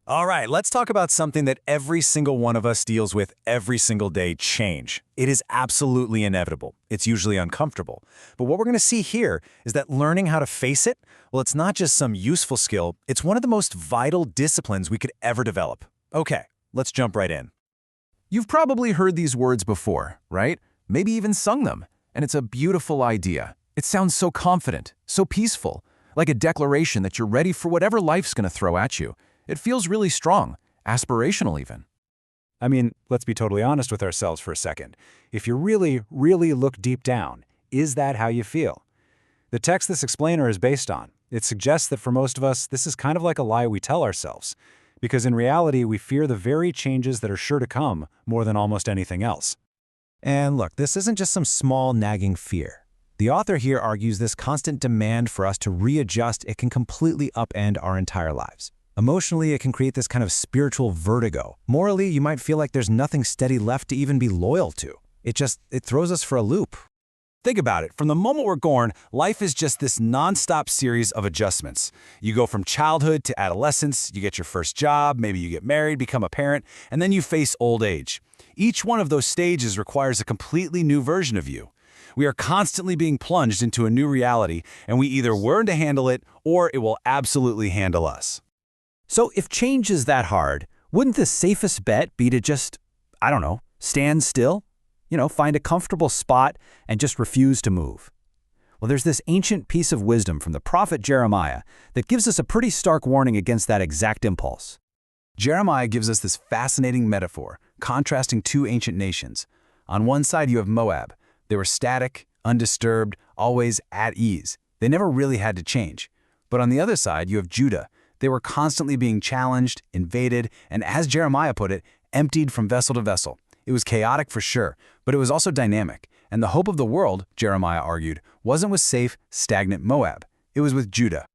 All right, let's talk about something that every single one of us deals with every single day: change. It is absolutely inevitable. It's usually uncomfortable. But what we're going to see here is that learning how to face it, well, it's not just some useful skill, it's one of the most vital disciplines we could ever develop. Okay, let's jump right in. You've probably heard these words before, right? Maybe even sung them. And it's a beautiful idea. It sounds so confident, so peaceful, like a declaration that you're ready for whatever life's going to throw at you. It feels really strong, aspirational even. I mean, let's be totally honest with ourselves for a second. If you really look deep down, is that how you feel? The text this explainer is based on, it suggests that for most of us, this is kind of like a lie we tell ourselves, because in reality, we fear the very changes that are sure to come more than almost anything else. And look, this isn't just some small nagging fear. The author here argues this constant demand for us to readjust, it can completely upend our entire lives. Emotionally, it can create this kind of spiritual vertigo. Morally, you might feel like there's nothing steady left to even be loyal to. It throws us for a loop. Think about it. From the moment we're born, life is just this nonstop series of adjustments. You go from childhood to adolescence, you get your first job, maybe you get married, become a parent, and then you face old age. Each one of those stages requires a completely new version of you. We are constantly being plunged into a new reality, and we either learn to handle it or it will absolutely handle us. So if change is that hard, wouldn't the safest bet be to just, stand still? Find a comfortable spot and just refuse to move? Well, there's this ancient piece of wisdom from the prophet Jeremiah that gives us a pretty stark warning against that exact impulse. Jeremiah gives us this fascinating metaphor, contrasting two ancient nations. On one side, you have Moab. They were static, undisturbed, always at ease. They never really had to change. But on the other side, you have Judah. They were constantly being challenged, invaded, and as Jeremiah put it, emptied from vessel to vessel. It was chaotic for sure, but it was also dynamic. And the hope of the world, Jeremiah argued, wasn't with safe, stagnant Moab. It was with Judah.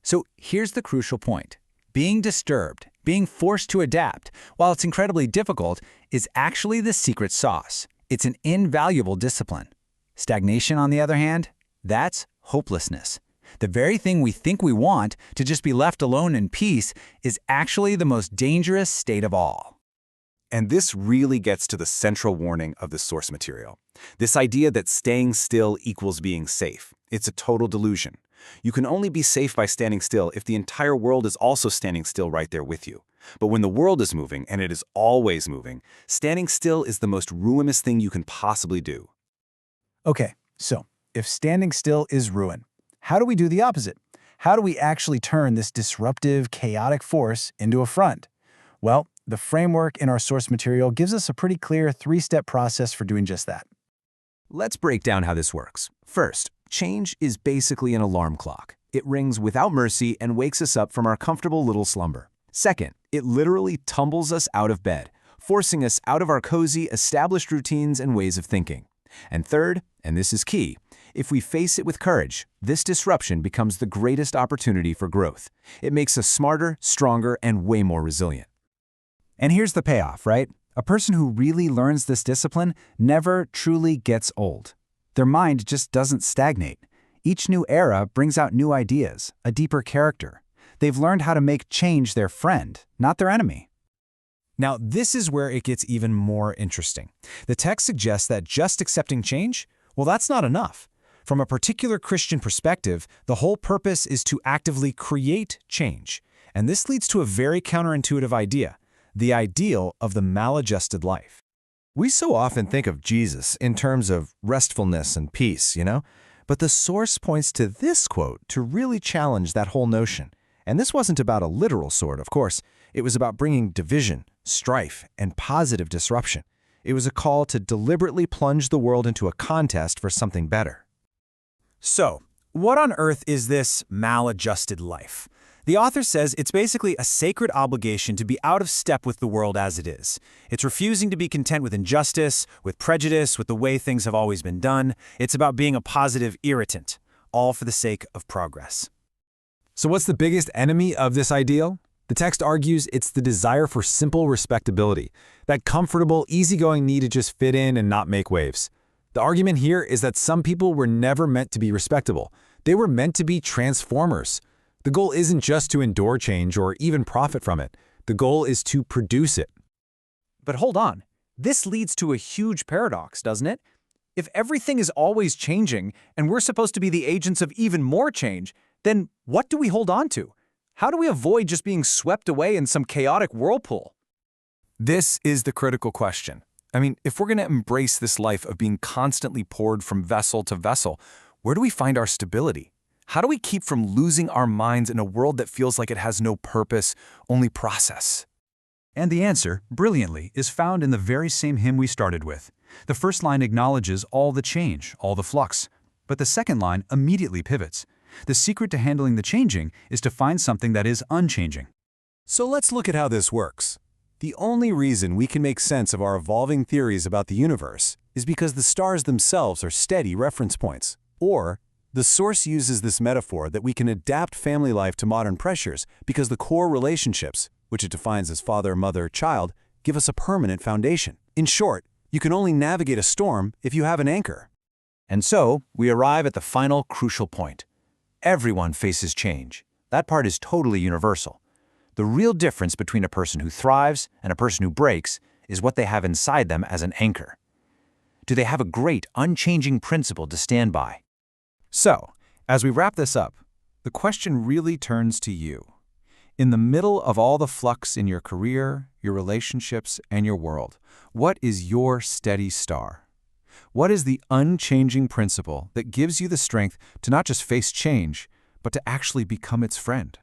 So here's the crucial point. Being disturbed, being forced to adapt, while it's incredibly difficult, is actually the secret sauce. It's an invaluable discipline. Stagnation, on the other hand, that's hopelessness. The very thing we think we want, to just be left alone in peace, is actually the most dangerous state of all. And this really gets to the central warning of the source material. This idea that staying still equals being safe. It's a total delusion. You can only be safe by standing still if the entire world is also standing still right there with you. But when the world is moving, and it is always moving, standing still is the most ruinous thing you can possibly do. Okay, so if standing still is ruin, how do we do the opposite? How do we actually turn this disruptive, chaotic force into a friend? Well, the framework in our source material gives us a pretty clear three-step process for doing just that. Let's break down how this works. First, change is basically an alarm clock. It rings without mercy and wakes us up from our comfortable little slumber. Second, it literally tumbles us out of bed, forcing us out of our cozy, established routines and ways of thinking. And third, and this is key, if we face it with courage, this disruption becomes the greatest opportunity for growth. It makes us smarter, stronger, and way more resilient. And here's the payoff, right? A person who really learns this discipline never truly gets old. Their mind just doesn't stagnate. Each new era brings out new ideas, a deeper character. They've learned how to make change their friend, not their enemy. Now, this is where it gets even more interesting. The text suggests that just accepting change, well, that's not enough. From a particular Christian perspective, the whole purpose is to actively create change. And this leads to a very counterintuitive idea, the ideal of the maladjusted life. We so often think of Jesus in terms of restfulness and peace, But the source points to this quote to really challenge that whole notion. And this wasn't about a literal sword, of course. It was about bringing division, strife, and positive disruption. It was a call to deliberately plunge the world into a contest for something better. So, what on earth is this maladjusted life? The author says it's basically a sacred obligation to be out of step with the world as it is. It's refusing to be content with injustice, with prejudice, with the way things have always been done. It's about being a positive irritant, all for the sake of progress. So what's the biggest enemy of this ideal? The text argues it's the desire for simple respectability, that comfortable, easygoing need to just fit in and not make waves. The argument here is that some people were never meant to be respectable. They were meant to be transformers. The goal isn't just to endure change or even profit from it, The goal is to produce it. But hold on. This leads to a huge paradox, doesn't it? If everything is always changing, and we're supposed to be the agents of even more change, then what do we hold on to? How do we avoid just being swept away in some chaotic whirlpool? This is the critical question. I mean, if we're going to embrace this life of being constantly poured from vessel to vessel, where do we find our stability? How do we keep from losing our minds in a world that feels like it has no purpose, only process? And the answer, brilliantly, is found in the very same hymn we started with. The first line acknowledges all the change, all the flux, but the second line immediately pivots. The secret to handling the changing is to find something that is unchanging. So let's look at how this works. The only reason we can make sense of our evolving theories about the universe is because the stars themselves are steady reference points. Or, the source uses this metaphor that we can adapt family life to modern pressures because the core relationships, which it defines as father, mother, child, give us a permanent foundation. In short, you can only navigate a storm if you have an anchor. And so, we arrive at the final crucial point. Everyone faces change. That part is totally universal. The real difference between a person who thrives and a person who breaks is what they have inside them as an anchor. Do they have a great, unchanging principle to stand by? So, as we wrap this up, the question really turns to you. In the middle of all the flux in your career, your relationships, and your world, what is your steady star? What is the unchanging principle that gives you the strength to not just face change, but to actually become its friend?